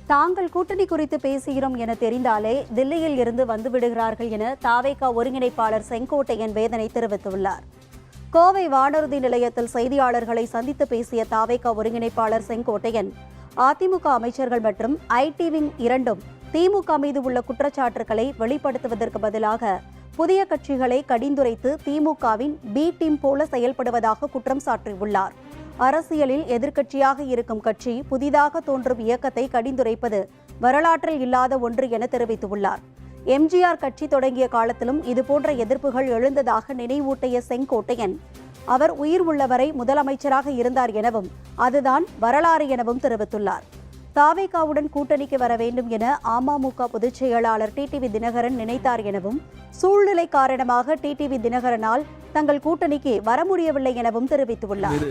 தாங்கள் கூட்டணி குறித்து பேசுகிறோம் என தெரிந்தாலே தில்லியில் இருந்து வந்துவிடுகிறார்கள் என தாவேகா ஒருங்கிணைப்பாளர் செங்கோட்டையன் வேதனை தெரிவித்துள்ளார். கோவை வானூர்தி நிலையத்தில் செய்தியாளர்களை சந்தித்து பேசிய தாவேகா ஒருங்கிணைப்பாளர் செங்கோட்டையன், அதிமுக அமைச்சர்கள் மற்றும் ஐடி விங் இரண்டும் திமுக மீது உள்ள குற்றச்சாட்டுகளை வெளிப்படுத்துவதற்கு பதிலாக புதிய கட்சிகளை கடிந்துரைத்து திமுகவின் பி டீம் போல செயல்படுவதாக குற்றம் சாட்டியுள்ளார். அரசியலில் எதிர்க்கட்சியாக இருக்கும் கட்சி புதிதாக தோன்றும் இயக்கத்தை கடிந்துரைப்பது வரலாற்றில் இல்லாத ஒன்று என தெரிவித்துள்ளார். எம்ஜிஆர் கட்சி தொடங்கிய காலத்திலும் இதுபோன்ற எதிர்ப்புகள் எழுந்ததாக நினைவூட்டிய செங்கோட்டையன், அவர் உயிர் உள்ளவரை முதலமைச்சராக இருந்தார் எனவும் அதுதான் வரலாறு எனவும் தெரிவித்துள்ளார். தாவேகாவுடன் கூட்டணிக்கு வர வேண்டும் என அமமுக பொதுச் செயலாளர் டிடிவி தினகரன் நினைத்தார் எனவும், சூழ்நிலை காரணமாக டிடிவி தினகரனால் தங்கள் கூட்டணிக்கு வர முடியவில்லை எனவும் தெரிவித்துள்ளார்.